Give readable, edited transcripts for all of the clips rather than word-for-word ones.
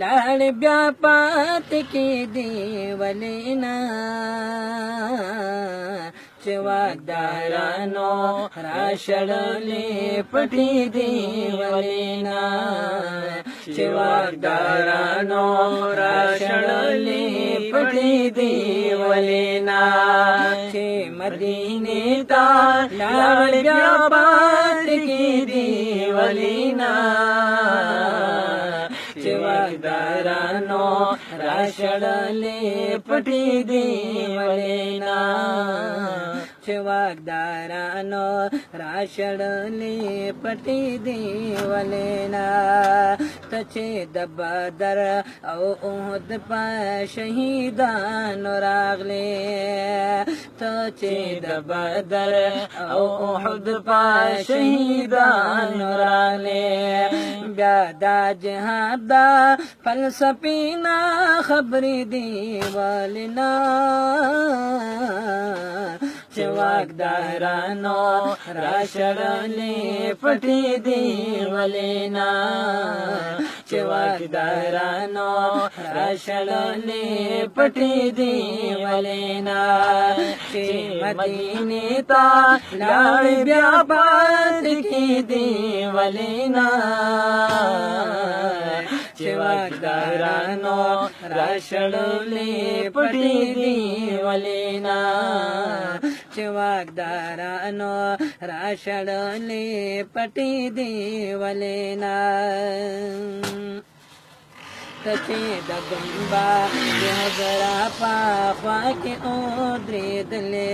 लाड़ ब्या पात की देवलेना चवाकदारानो राशड़ले पटी देवलेना चवाकदारानो राशड़ले पटी देवलेना चे मदीने ता लाड़ ब्या पात की देवलेना चवाकदारानो राशड़ले पटी देवलेना चवाकदारानो राशड़ले पटी देवलेना तचे दबदर औ उहद पा शहीदान रागले तचे दबदर औ उहद पा शहीदान रागले ब्यादा जहादा फलसफीना खबरी देवलना चवाकदारानो राशड़ले पटी देवलेना चवाकदारानो राशड़ले पटी देवलेना चे मदीने ता लाड़ ब्या पात की देवलेना चवाकदारानो राशड़ले पटी देवलेना चवाकदारानो राशड़ले पटी देवलेना तचे दगुम्बा जरा पाखवा के ओद्रे दले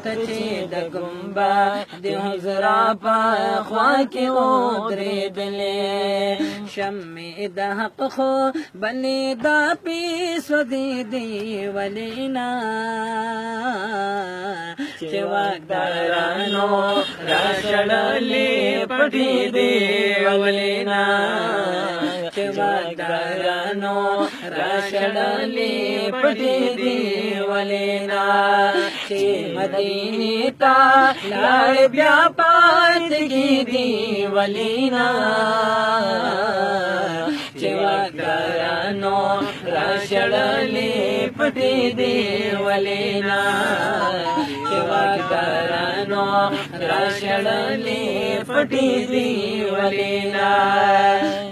तचे दगुम्बा जरा पाखवा के ओद्रे दले शम्मे दहक खो बले दा पी स्वदे देवलेना चवाकदारानो राशड़ले पटी देवलेना चवाकदारानो राशड़ले पटी देवलेना चे मदीने ता लाड़ ब्या पात की देवलेना चवाकदारानो राशड़ले पटी देवलेना चवाकदारानो राशड़ले पटी देवलेना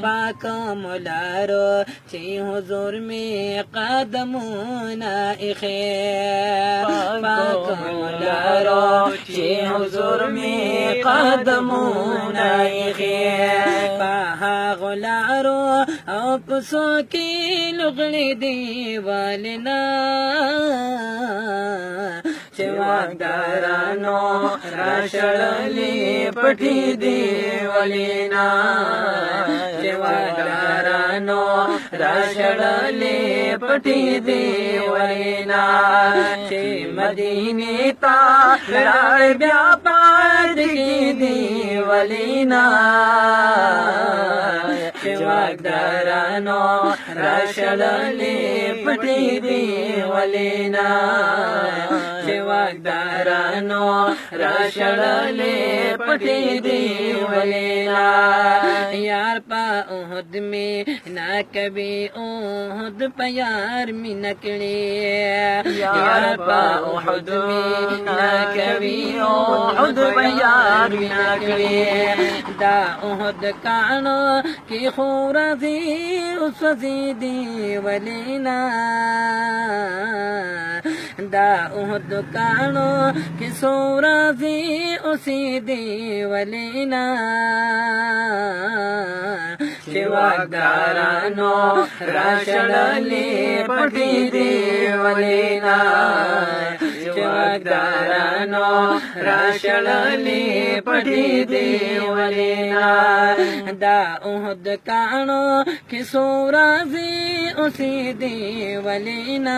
पाक मुलारो चे हुजूर में कदमोना इखे पाक मुलारो चे हुजूर में कदमोना इखे पाहा गुलारो अपसो की लुगड़ी देवलना चवाकदारानो राशड़ले पटी देवलेना चवाकदारानो राशड़ले पटी देवलेना चे मदीने ता लाड़ ब्या पात की देवलेना चवाकदारानो राशड़ले पटी देवलेना चवाकदारानो राशड़ले पटी देवलेना यार पा उहद में ना कभी उहद प्यार में नकले यार पा उहद में ना कभी उहद प्यार में नकले दा उहद कानो की खूरा थी उस देवलेना दा उहद कानो की सोरा थी उसी देवलेना चवाकदारानो राशड़ले पटी देवलेना चवाकदारानो राशड़ले पटी देवलेना दा उहद कानो की सोरा थी उसी देवलेना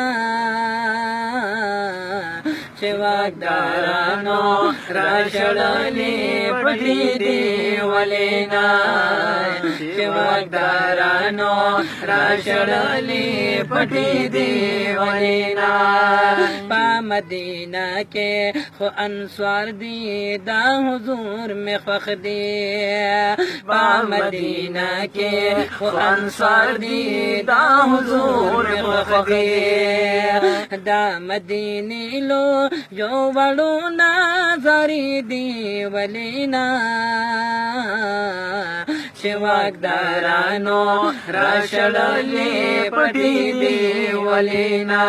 چې واکدارانو راشړلې پټې دی ولینا چې واکدارانو راشړلې پټې دی ولینا په مدینه کې خو انصار دی دا حضور میں خوخ دی په مدینه کې خو انصار دی دا حضور میں خوخ دی دا مدینی لو جو وړو نظری دی ولینا چې واکدارانو راشړلې پټې دی ولینا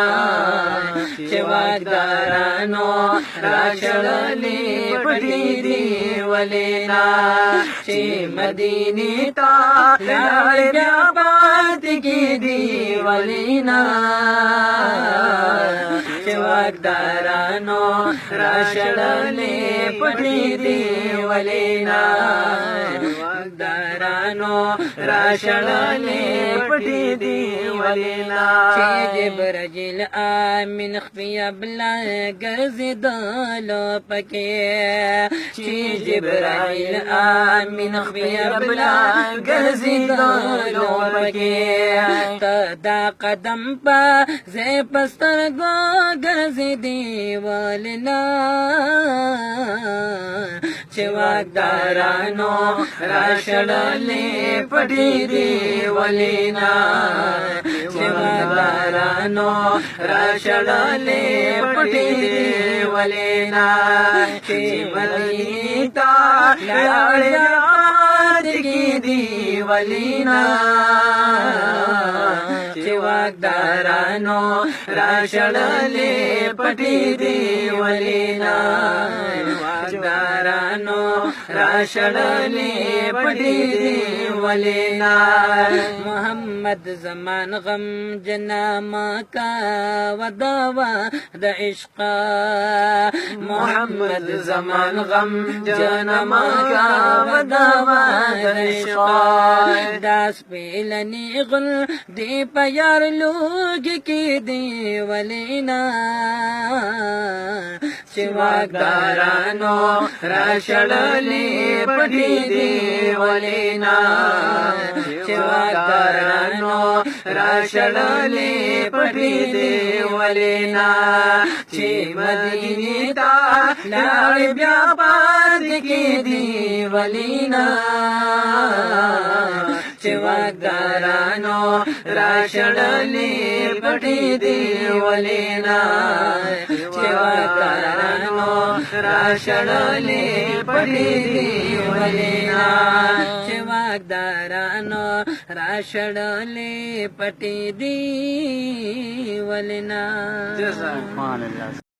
چې واکدارانو راشړلې پټې دی ولینا چې مدینې ته لاړ بیا پاتې کېدی ولینا چې واکدارانو راشړلې پټې دی ولینا واکدارانو راشړلې پټې دی ولینا چې جبرائیل آمین خفیه بلا ګرځېدلو پکې چې جبرائیل آمین خفیه بلا ګرځېدلو پکې ته دا قدم په ځای په سترګو ګرځېدې ولینا چې واکدارانو راشړلې پټې دی ولینا چې واکدارانو راشړلې پټې دی ولینا چې مدینې ته لاړ پاتې کېدی ولینا چې واکدارانو راشړلې پټې دی ولینا واکدارانو راشړلې پټې دی ولینا محمد زمان غم جناما کا ودوا د عشق محمد زمان غم جناما کا ودوا د عشق داس پیلنی غل دی پیار لوگ کی دی ولینا چې واکدارانو راشړلې پټې دی ولینا چې واکدارانو راشړلې پټې دی ولینا چې مدینې ته لاړ بیا پاتې کېدی ولینا چې واکدارانو راشړلې پټې دی ولینا چې واکدارانو راشړلې پټې دی ولینا چې واکدارانو راشړلې پټې دی ولینا.